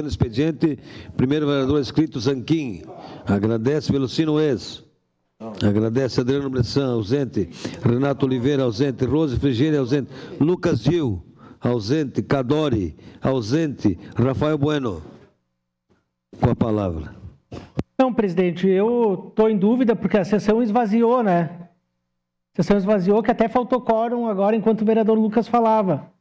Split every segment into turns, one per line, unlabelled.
No expediente, primeiro vereador inscrito, Zanquim. Agradece Velocino Ex. Agradece Adriano Bressan, ausente. Renato Oliveira, ausente. Rose Frigieri, ausente. Lucas Gil, ausente. Cadori, ausente. Rafael Bueno, com a palavra.
Não, presidente, eu estou em dúvida porque a sessão esvaziou, né? A sessão esvaziou, que até faltou quórum agora enquanto o vereador Lucas falava.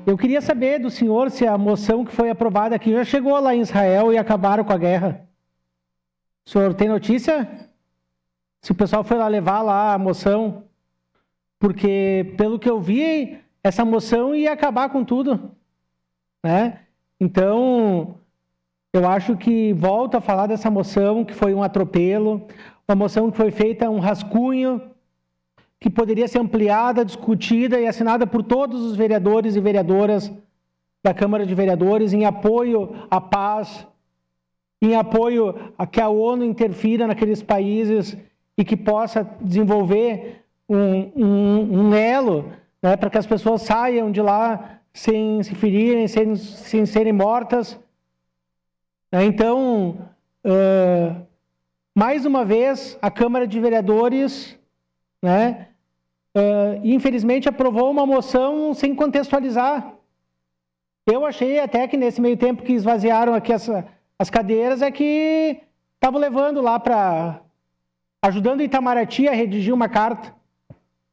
Eu queria saber do senhor se a moção que foi aprovada aqui já chegou lá em Israel e acabaram com a guerra. O senhor tem notícia? Se o pessoal foi lá levar lá a moção? Porque, pelo que eu vi, essa moção ia acabar com tudo, né? Então, eu acho que volto a falar dessa moção, que foi um atropelo, uma moção que foi feita um rascunho, que poderia ser ampliada, discutida e assinada por todos os vereadores e vereadoras da Câmara de Vereadores em apoio à paz, em apoio a que a ONU interfira naqueles países e que possa desenvolver um elo, né, para que as pessoas saiam de lá sem se ferirem, sem serem mortas. Então, mais uma vez, a Câmara de Vereadores, né, infelizmente aprovou uma moção sem contextualizar. Eu achei até que nesse meio tempo que esvaziaram aqui as cadeiras é que estavam levando lá para... ajudando Itamaraty a redigir uma carta.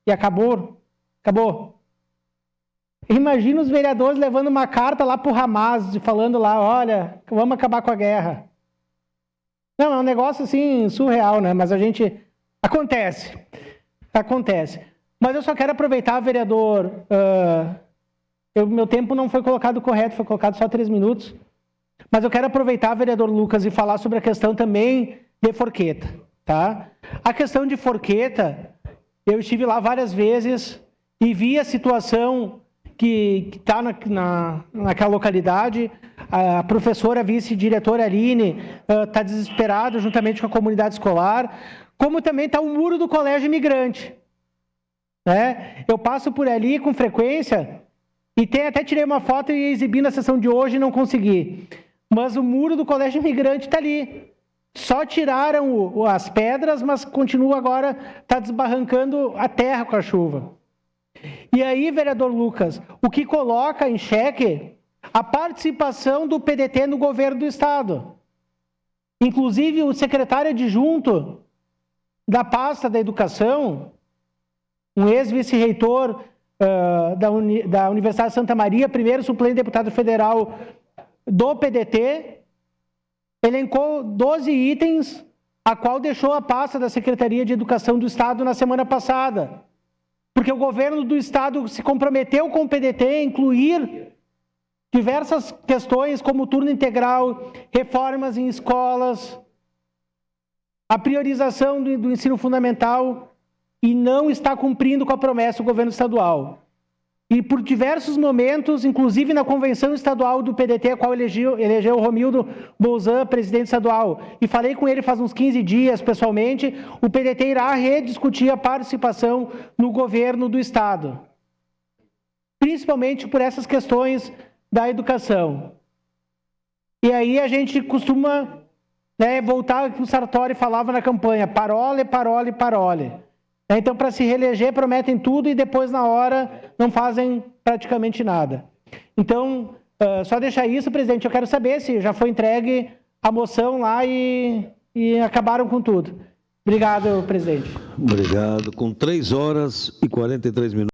E acabou. Imagina os vereadores levando uma carta lá para o Hamas, falando lá, olha, vamos acabar com a guerra. Não, é um negócio assim surreal, né? Mas a gente... Acontece. Mas eu só quero aproveitar, vereador, meu tempo não foi colocado correto, foi colocado só 3 minutos, mas eu quero aproveitar, vereador Lucas, e falar sobre a questão também de Forqueta, tá? A questão de Forqueta, eu estive lá várias vezes e vi a situação que está naquela localidade. A professora vice-diretora Aline está desesperada juntamente com a comunidade escolar, como também está o muro do colégio imigrante. Né? Eu passo por ali com frequência e até tirei uma foto e exibi na sessão de hoje e não consegui. Mas o muro do colégio imigrante está ali. Só tiraram as pedras, mas continua agora, está desbarrancando a terra com a chuva. E aí, vereador Lucas, o que coloca em xeque a participação do PDT no governo do Estado. Inclusive, o secretário adjunto da pasta da educação, um ex-vice-reitor da Universidade de Santa Maria, primeiro suplente deputado federal do PDT, elencou 12 itens, a qual deixou a pasta da Secretaria de Educação do Estado na semana passada. Porque o governo do Estado se comprometeu com o PDT a incluir diversas questões, como turno integral, reformas em escolas, a priorização do ensino fundamental, e não está cumprindo com a promessa do governo estadual. E por diversos momentos, inclusive na convenção estadual do PDT, a qual elegeu o Romildo Bolzan, presidente estadual, e falei com ele faz uns 15 dias, pessoalmente, o PDT irá rediscutir a participação no governo do Estado. Principalmente por essas questões da educação. E aí a gente costuma, né, voltar ao que o Sartori falava na campanha, parole. Então, para se reeleger, prometem tudo e depois, na hora, não fazem praticamente nada. Então, só deixar isso, presidente, eu quero saber se já foi entregue a moção lá e acabaram com tudo. Obrigado, presidente.
Obrigado. Com 3 horas e 43 minutos.